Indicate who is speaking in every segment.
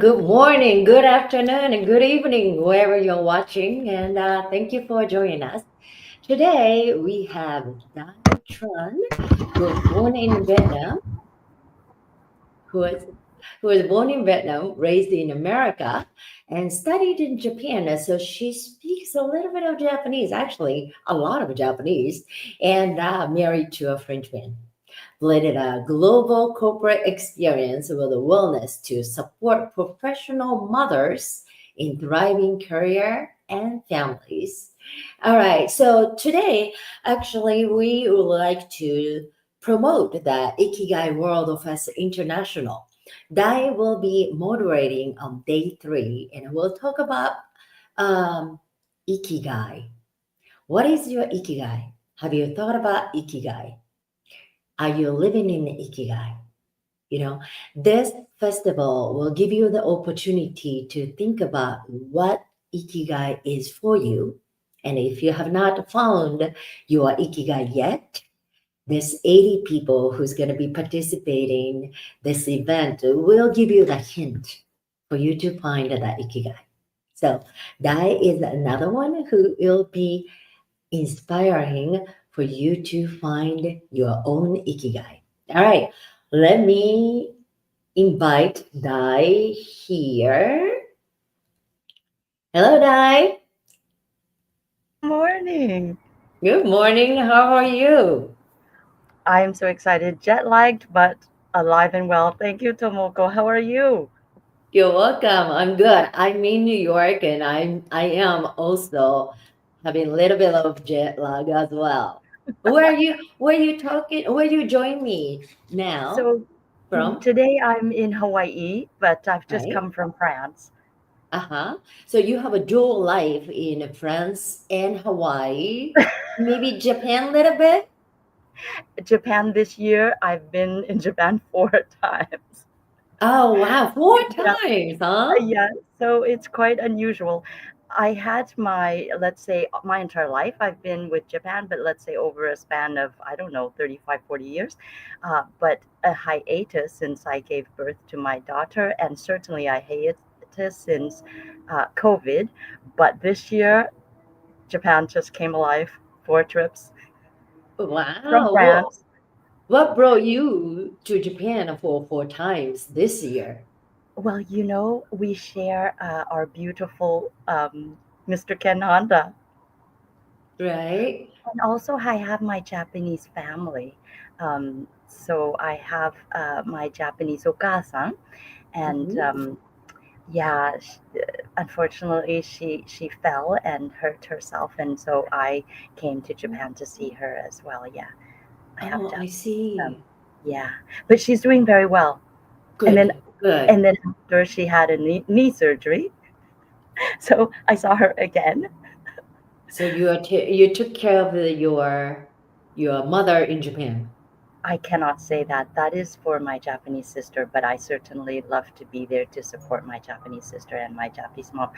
Speaker 1: good morning, good afternoon, and good evening, wherever you're watching. And thank you for joining us. Today, we have Dai Tran, who was born in Vietnam, who was, who was born in Vietnam, raised in America, and studied in Japan. And so she speaks a little bit of Japanese, actually, a lot of Japanese, and married to a Frenchman. Blended a global corporate experience with a willingness to support professional mothers in thriving career and families. All right, so today, actually, we would like to promote the Ikigai World Festival International. Dai will be moderating on day three, and we'll talk about um, Ikigai. What is your Ikigai? Have you thought about Ikigai? Are you living in Ikigai? You know, this festival will give you the opportunity to think about what Ikigai is for you. And if you have not found your Ikigai yet, this 80 people who's going to be participating this event will give you the hint for you to find that Ikigai. So Dai is another one who will be inspiring for you to find your own Ikigai. All right, let me invite Dai here. Hello, Dai.
Speaker 2: Morning.
Speaker 1: Good morning. How are you?
Speaker 2: I am so excited, jet lagged, but alive and well. Thank you, Tomoko. How are you?
Speaker 1: You're welcome. I'm good. I'm in New York, and I am also having a little bit of jet lag as well. Where are you? Where are you talking? Where you join me now
Speaker 2: So
Speaker 1: from?
Speaker 2: today I'm in Hawaii, but I've just
Speaker 1: Right.
Speaker 2: come from France.
Speaker 1: Uh-huh. So you have a dual life in France and Hawaii, maybe Japan a little bit?
Speaker 2: Japan this year, I've been in Japan 4 times.
Speaker 1: Oh, wow, four
Speaker 2: Yeah,
Speaker 1: times, huh?
Speaker 2: yeah. So it's quite unusual. I had let's say, my entire life I've been with Japan, but let's say over a span of, I don't know, 35, 40 years. But a hiatus since I gave birth to my daughter, and certainly a hiatus since COVID. But this year, Japan just came alive. 4 trips from
Speaker 1: Wow. Well,
Speaker 2: France.
Speaker 1: what brought you to Japan for four times this year?
Speaker 2: Well, we share our beautiful Mr. Ken Honda.
Speaker 1: Right?
Speaker 2: And also, I have my Japanese family. So I have my Japanese okasan, and
Speaker 1: Hmm.
Speaker 2: yeah, unfortunately, she fell and hurt herself, and so I came to Japan to see her as well. Yeah, I have
Speaker 1: Oh, I
Speaker 2: Japanese. Um,
Speaker 1: see.
Speaker 2: yeah, but she's doing very well. And then,
Speaker 1: Good, good.
Speaker 2: and then after she had a knee surgery, so I saw her again.
Speaker 1: So you took care of your mother in Japan.
Speaker 2: I cannot say that. That is for my Japanese sister, but I certainly love to be there to support my Japanese sister and my Japanese mom.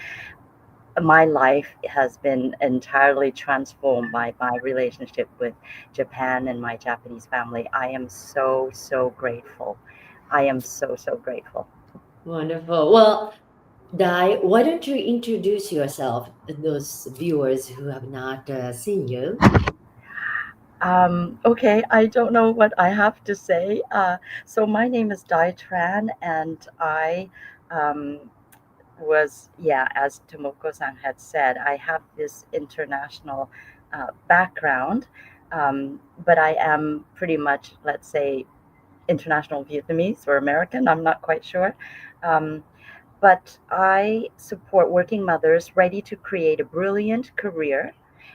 Speaker 2: My life has been entirely transformed by my relationship with Japan and my Japanese family. I am so, so grateful. I am so, so grateful.
Speaker 1: Wonderful. Well, Dai, why don't you introduce yourself to those viewers who have not seen you?
Speaker 2: Okay, I don't know what I have to say. So my name is Dai Tran, and I um, yeah, as Tomoko-san had said, I have this international background, but I am pretty much, let's say, international Vietnamese or American. I'm not quite sure. Um, but I support working mothers ready to create a brilliant career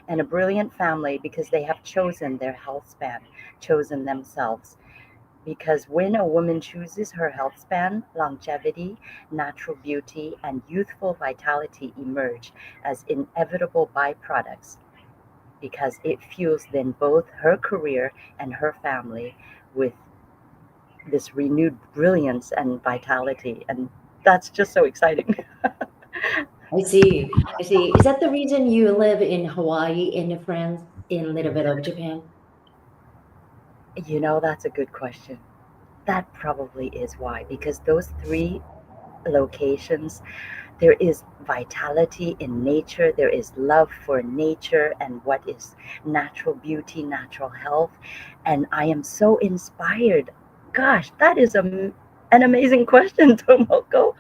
Speaker 2: and a brilliant family because they have chosen their health span, chosen themselves. Because when a woman chooses her health span, longevity, natural beauty, and youthful vitality emerge as inevitable byproducts because it fuels then both her career and her family with this renewed brilliance and vitality. And that's just so exciting.
Speaker 1: I see. I see. Is that the reason you live in Hawaii and France in a little bit of Japan?
Speaker 2: That's a good question. That probably is why, because those three locations. There is vitality in nature, there is love for nature and what is natural beauty, natural health. And I am so inspired. Gosh, that is an amazing question, Tomoko.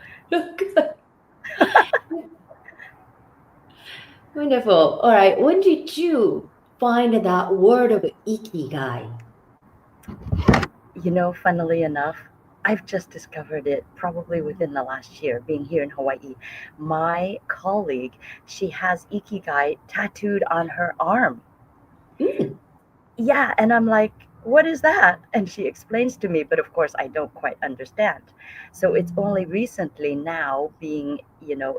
Speaker 1: Wonderful. All right. When did you find that word of ikigai?
Speaker 2: Funnily enough, I've just discovered it probably within the last year being here in Hawaii. My colleague, she has Ikigai tattooed on her arm.
Speaker 1: Mm,
Speaker 2: Yeah, and I'm like, what is that? And she explains to me, but of course I don't quite understand. So it's only recently now being,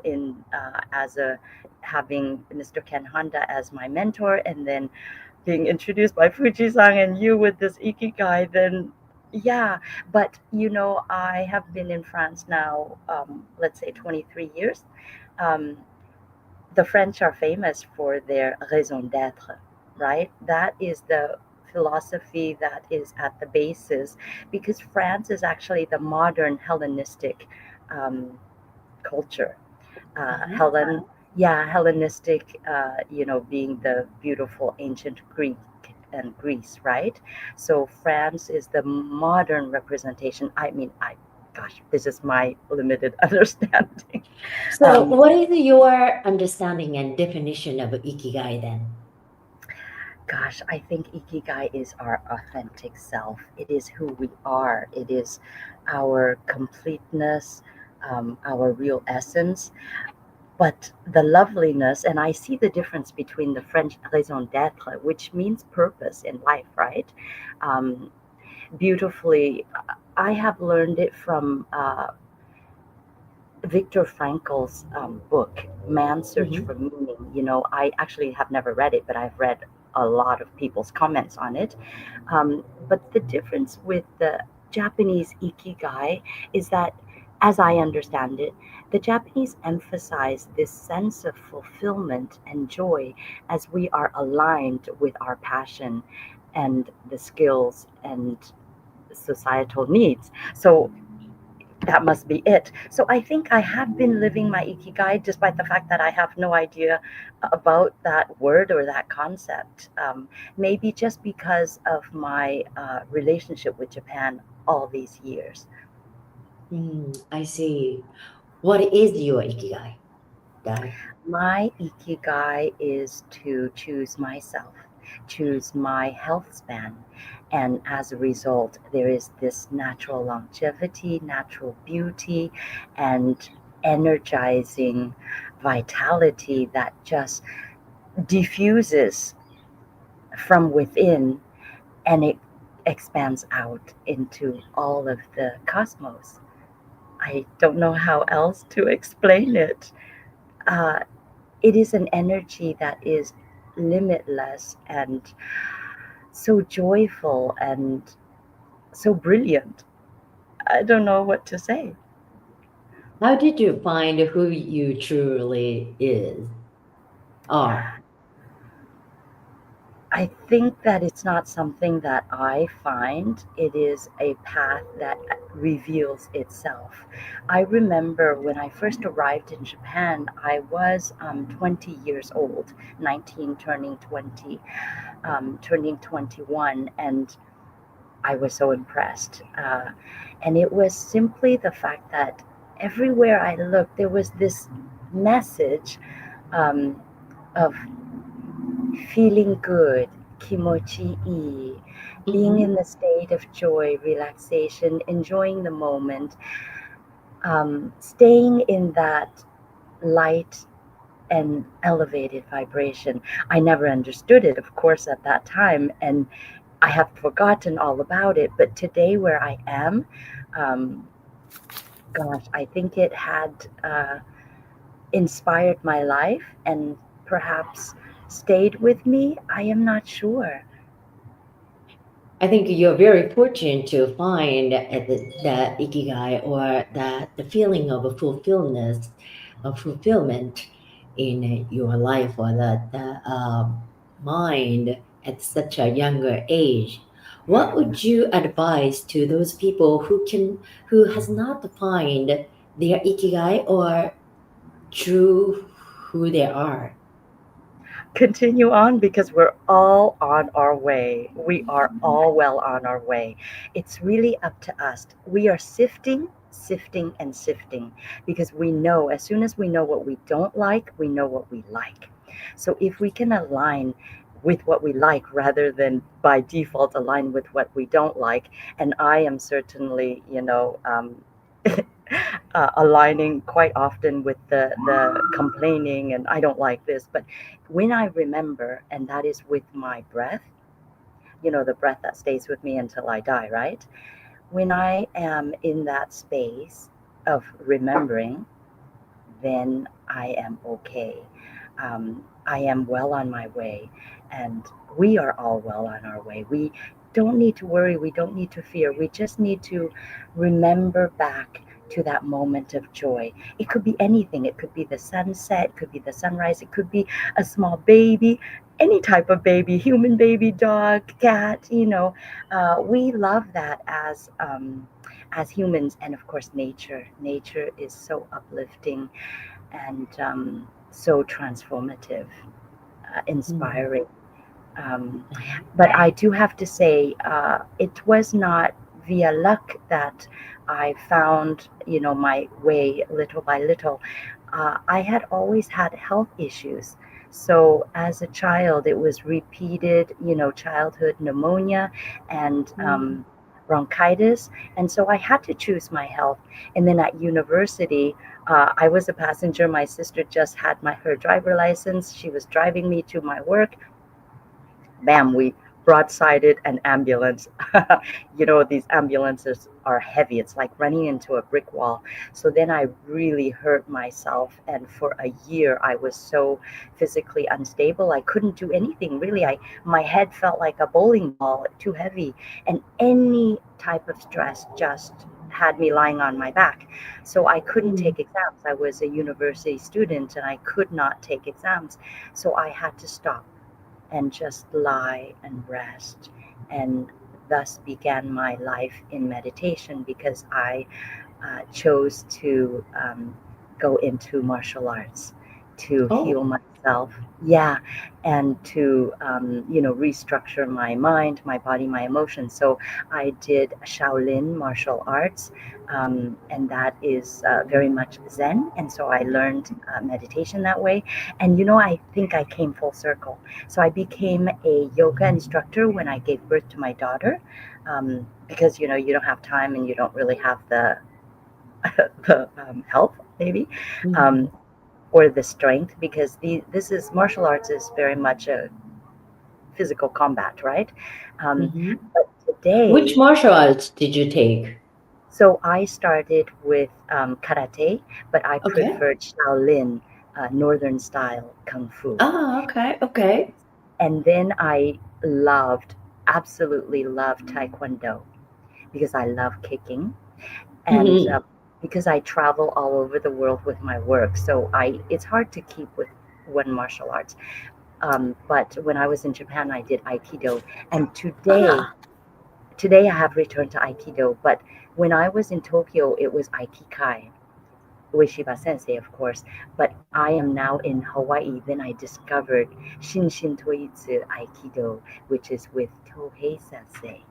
Speaker 2: in as a having Mr. Ken Honda as my mentor, and then being introduced by Fuji-san and you with this Ikigai, then yeah. But I have been in France now, let's say 23 years. Um, the French are famous for their raison d'être, right? That is the philosophy that is at the basis, because France is actually the modern Hellenistic um, culture.
Speaker 1: uh-huh.
Speaker 2: Hellenistic, being the beautiful ancient Greek and Greece, right? So France is the modern representation. I mean, gosh, this is my limited understanding.
Speaker 1: So,
Speaker 2: Um,
Speaker 1: what is your understanding and definition of ikigai then?
Speaker 2: Gosh, I think Ikigai is our authentic self. It is who we are. It is our completeness, our real essence. But the loveliness, and I see the difference between the French raison d'être, which means purpose in life, right? Um, Beautifully, I have learned it from Viktor Frankl's book, Man's Search
Speaker 1: Hmm.
Speaker 2: for Meaning. I actually have never read it, but I've read a lot of people's comments on it. But the difference with the Japanese Ikigai is that, as I understand it, the Japanese emphasize this sense of fulfillment and joy as we are aligned with our passion and the skills and societal needs. So that must be it. So I think I have been living my ikigai despite the fact that I have no idea about that word or that concept. Maybe just because of my relationship with Japan all these years.
Speaker 1: Mm, I see. What is your ikigai, Dai?
Speaker 2: My ikigai is to choose myself, choose my health span. And as a result, there is this natural longevity, natural beauty, and energizing vitality that just diffuses from within, and it expands out into all of the cosmos. I don't know how else to explain it. Uh, it is an energy that is limitless and so joyful and so brilliant. I don't know what to say.
Speaker 1: How did you find who you truly are?
Speaker 2: I think that it's not something that I find. It is a path that reveals itself. I remember when I first arrived in Japan, I was 20 years old, 19 turning 20, turning 21, and I was so impressed. And it was simply the fact that everywhere I looked, there was this message um, of feeling good, kimochi ii, being
Speaker 1: Hmm.
Speaker 2: in the state of joy, relaxation, enjoying the moment, staying in that light and elevated vibration. I never understood it, of course, at that time, and I have forgotten all about it. But today, where I am, um, gosh, I think it had inspired my life and perhaps stayed with me. I am not sure.
Speaker 1: I think you're very fortunate to find the ikigai or the feeling of a fulfillment, of fulfillment in your life or the mind at such a younger age. What would you advise to those people who has not find their ikigai or true who they are?
Speaker 2: Continue on because we're all on our way. We are all well on our way. It's really up to us. We are sifting, sifting, and sifting because we know as soon as we know what we don't like, we know what we like. So if we can align with what we like rather than by default align with what we don't like, and I am certainly, aligning quite often with the complaining and I don't like this. But when I remember, and that is with my breath, the breath that stays with me until I die, right? When I am in that space of remembering, then I am okay. I am well on my way, and we are all well on our way. We don't need to worry, we don't need to fear, we just need to remember back to that moment of joy. It could be anything, it could be the sunset, it could be the sunrise, it could be a small baby, any type of baby, human baby, dog, cat, we love that as humans. And of course nature is so uplifting and so transformative,
Speaker 1: Mm,
Speaker 2: inspiring. um,
Speaker 1: mhm,
Speaker 2: but I do have to say, it was not via luck that I found, my way little by little. I had always had health issues. So as a child, it was repeated, childhood pneumonia and
Speaker 1: mm,
Speaker 2: bronchitis. And so I had to choose my health. And then at university, I was a passenger. My sister just had her driver license. She was driving me to my work. Bam, we broadsided an ambulance. These ambulances are heavy. It's like running into a brick wall. So then I really hurt myself. And for a year, I was so physically unstable. I couldn't do anything really. My head felt like a bowling ball, too heavy. And any type of stress just had me lying on my back. So I couldn't
Speaker 1: mm.
Speaker 2: take exams. I was a university student and I could not take exams. So I had to stop and just lie and rest. And thus began my life in meditation because I chose to go into martial arts to heal
Speaker 1: Oh,
Speaker 2: myself. Yeah, and to restructure my mind, my body, my emotions. So I did Shaolin martial arts, and that is very much Zen. And so I learned meditation that way. And I think I came full circle. So I became a yoga instructor when I gave birth to my daughter. Because you don't have time and you don't really have the health maybe, um,
Speaker 1: mm-hmm,
Speaker 2: or the strength, because this is martial arts is very much a physical combat, right? um,
Speaker 1: mm-hmm.
Speaker 2: but
Speaker 1: Which
Speaker 2: today,
Speaker 1: martial arts did you take?
Speaker 2: so I started with karate, but I
Speaker 1: Okay.
Speaker 2: preferred Shaolin, northern style kung fu.
Speaker 1: Ah, okay, okay.
Speaker 2: And then I loved, absolutely loved taekwondo because I love kicking. And
Speaker 1: Mm-hmm,
Speaker 2: because I travel all over the world with my work, so it's hard to keep with one martial arts. But when I was in Japan, I did Aikido, and
Speaker 1: ah,
Speaker 2: today I have returned to Aikido. But when I was in Tokyo, it was Aikikai, Ueshiba Sensei, of course. But I am now in Hawaii. Then I discovered Shinshin Toitsu Aikido, which is with Tohei Sensei.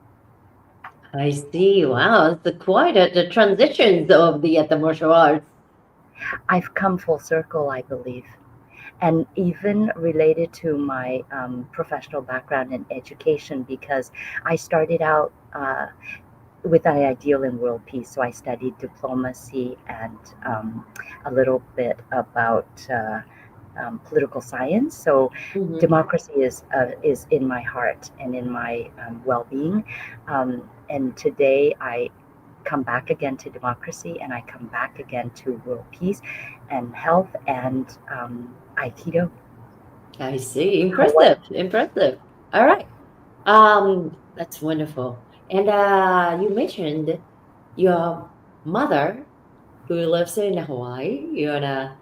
Speaker 1: I see. Wow, it's quite the transitions of the martial arts.
Speaker 2: I've come full circle, I believe. And even related to my professional background in education, because I started out with an ideal in world peace. So I studied diplomacy and a little bit about political science. So
Speaker 1: Mm-hmm.
Speaker 2: democracy is in my heart and in my well-being. And today I come back again to democracy, and I come back again to world peace and health and Aikido.
Speaker 1: I see.
Speaker 2: Hawaii.
Speaker 1: Impressive, impressive. All right. That's wonderful. And you mentioned your mother who lives in Hawaii. You wanna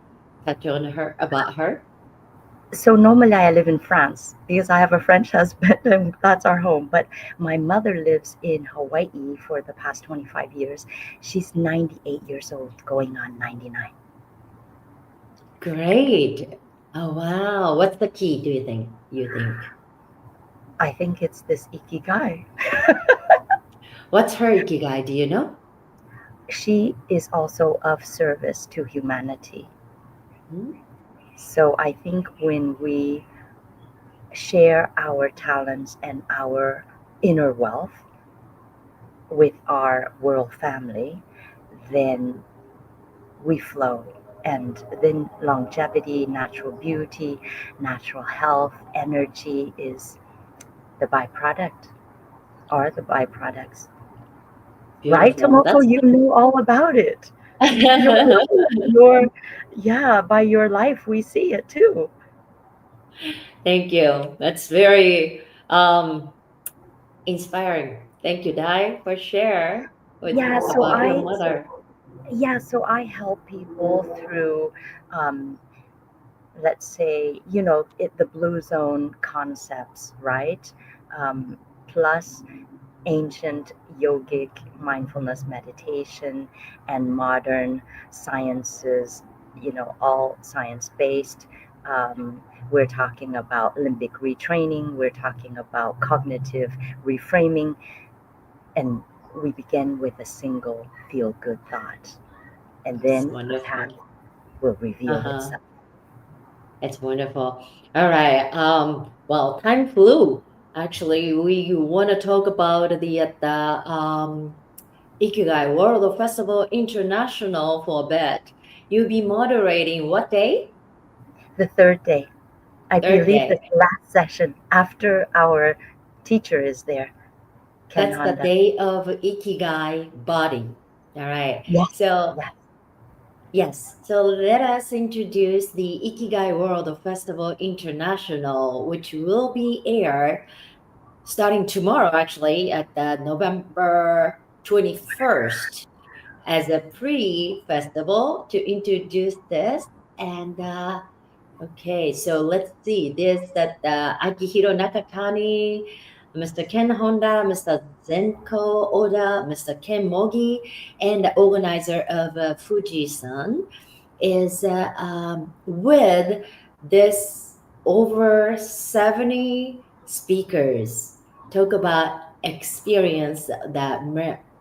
Speaker 1: touch on her about her?
Speaker 2: So normally I live in France because I have a French husband and that's our home. But my mother lives in Hawaii for the past 25 years. She's 98 years old, going on 99.
Speaker 1: Great. Oh, wow. What's the key, do you think? You think?
Speaker 2: I think it's this Ikigai.
Speaker 1: What's her ikigai? Do you know?
Speaker 2: She is also of service to humanity.
Speaker 1: Hmm?
Speaker 2: So I think when we share our talents and our inner wealth with our world family, then we flow. And then longevity, natural beauty, natural health, energy is the byproduct, are the byproducts. Right,
Speaker 1: Beautiful.
Speaker 2: Tomoko?
Speaker 1: That's
Speaker 2: You knew all about it. You're yeah, by your life, we see it too.
Speaker 1: Thank you. That's very inspiring. Thank you, Dai, for share with
Speaker 2: Yeah, so
Speaker 1: about your mother.
Speaker 2: I help people through let's say, the blue zone concepts, right? Um, plus ancient yogic mindfulness meditation and modern sciences, all science based. We're talking about limbic retraining, we're talking about cognitive reframing, and we begin with a single feel good thought, and
Speaker 1: It's
Speaker 2: then the path
Speaker 1: wonderful.
Speaker 2: will reveal
Speaker 1: Uh-huh.
Speaker 2: itself.
Speaker 1: It's wonderful. All right. Well, time flew. Actually, we want to talk about the Ikigai World Festival International for a bit. You'll be moderating what day?
Speaker 2: The third day, I
Speaker 1: Third
Speaker 2: believe
Speaker 1: day.
Speaker 2: the last session after our teacher is there, Ken
Speaker 1: That's the
Speaker 2: Honda.
Speaker 1: day of Ikigai body. All right.
Speaker 2: Yes,
Speaker 1: So,
Speaker 2: yes.
Speaker 1: yes. So let us introduce the Ikigai World Festival International, which will be aired starting tomorrow, actually, at November 21st as a pre-festival to introduce this. And okay, so let's see. This that Akihiro Nakatani, Mr. Ken Honda, Mr. Zenko Oda, Mr. Ken Mogi, and the organizer of Fuji-san is with this over 70 speakers talk about experience that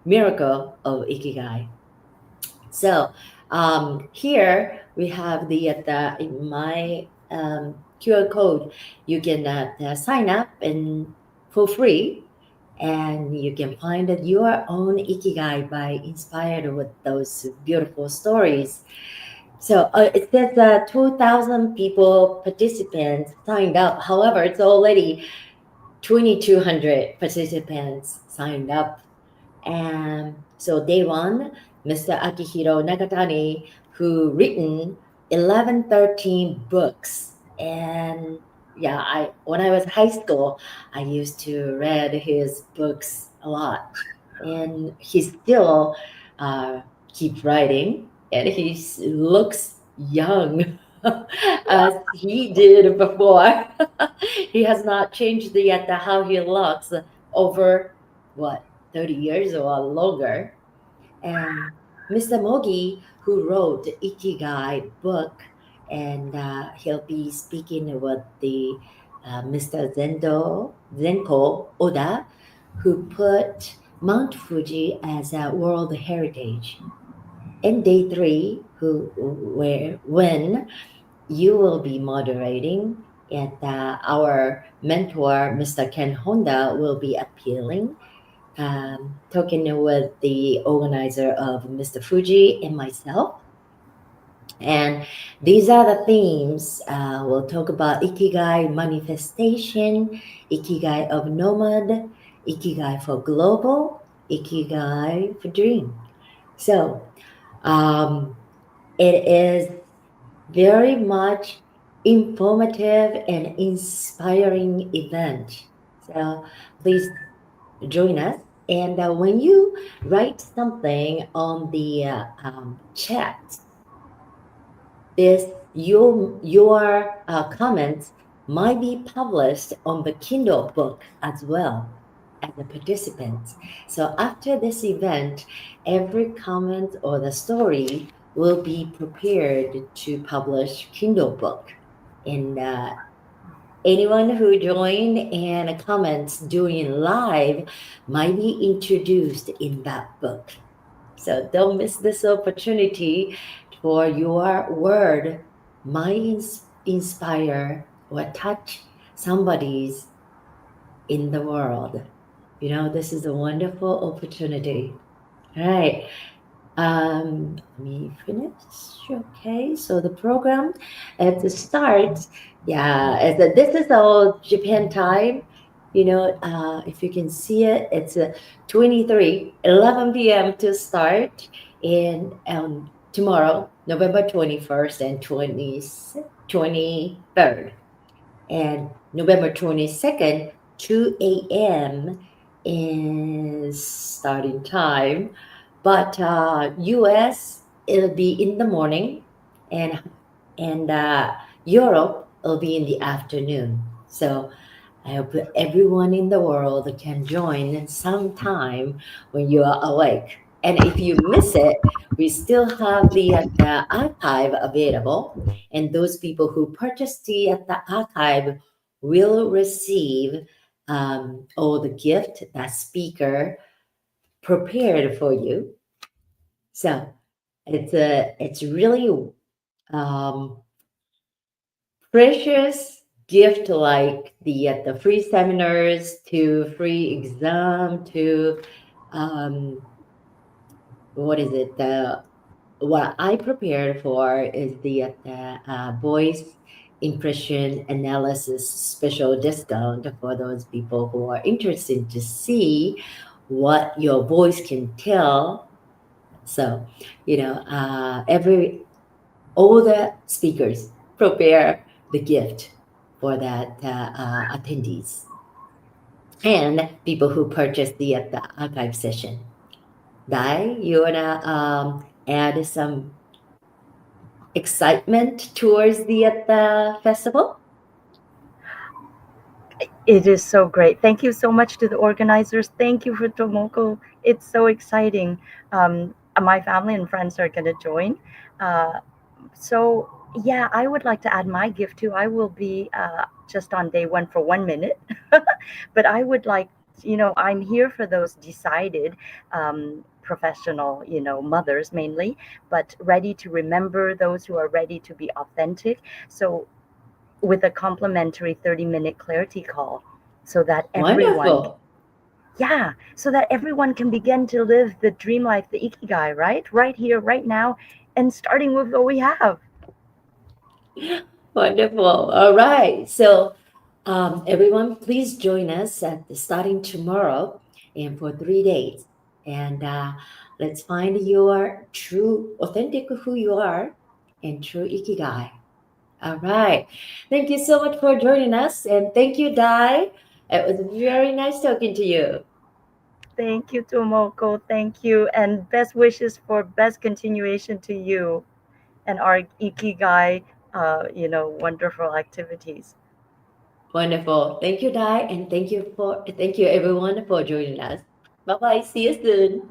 Speaker 1: miracle of Ikigai. So here we have the in my QR code. You can sign up and for free, and you can find your own ikigai by inspired with those beautiful stories. So it says 2,000 people participants signed up. However, it's already 2,200 participants signed up, and so day one, Mr. Akihiro Nakatani, who written 11, 13 books. And yeah, I when I was high school, I used to read his books a lot. And he still keep writing, and looks young as he did before. He has not changed yet how he looks over what 30 years or longer. And Mr. Mogi, who wrote the Ikigai book, and he'll be speaking with the Mr. Zenko Oda, who put Mount Fuji as a World Heritage. In day three, when you will be moderating, and our mentor, Mr. Ken Honda, will be appealing, talking with the organizer of Mr. Fuji and myself. And these are the themes. We'll talk about Ikigai manifestation, Ikigai of nomad, Ikigai for global, Ikigai for dream. So it is very much informative and inspiring event. So please join us. And when you write something on the chat, this your comments might be published on the Kindle book as well as the participants. So after this event, every comment or the story will be prepared to publish Kindle book. And anyone who join and comments during live might be introduced in that book. So don't miss this opportunity for your word might inspire or touch somebody's in the world. This is a wonderful opportunity. All right. Let me finish. Okay, so the program at the start, yeah, this is all Japan time. If you can see it, it's 11 p.m. to start, and tomorrow, November 21st and 23rd, and November 22nd, 2 a.m. is starting time. But US, it'll be in the morning, and Europe, it'll be in the afternoon. So I hope that everyone in the world can join sometime when you are awake. And if you miss it, we still have the archive available. And those people who purchase the archive will receive all the gift that speaker prepared for you. So it's really um, precious gift, like the free seminars to free exam to um, what is it, the what I prepared for is the voice impression analysis special discount for those people who are interested to see what your voice can tell. So every all the speakers prepare the gift for that attendees and people who purchase the archive session. Dai, you wanna add some excitement towards the festival?
Speaker 2: It is so great. Thank you so much to the organizers. Thank you for Tomoko. It's so exciting. My family and friends are going to join. Uh, so, yeah, I would like to add my gift too. I will be just on day one for 1 minute, but I would like, I'm here for those decided professional, mothers mainly, but ready to remember those who are ready to be authentic. So, with a complimentary 30-minute clarity call so that everyone,
Speaker 1: Wonderful.
Speaker 2: yeah, so that everyone can begin to live the dream life, the ikigai, right here, right now, and starting with what we have.
Speaker 1: Wonderful. All right. So, everyone, please join us at the starting tomorrow and for 3 days. And let's find your true, authentic who you are and true ikigai. All right. Thank you so much for joining us. And thank you, Dai. It was very nice talking to you.
Speaker 2: Thank you, Tomoko. Thank you. And best wishes for best continuation to you and our ikigai, wonderful activities.
Speaker 1: Wonderful. Thank you, Dai. And thank you everyone for joining us. Bye bye. See you soon.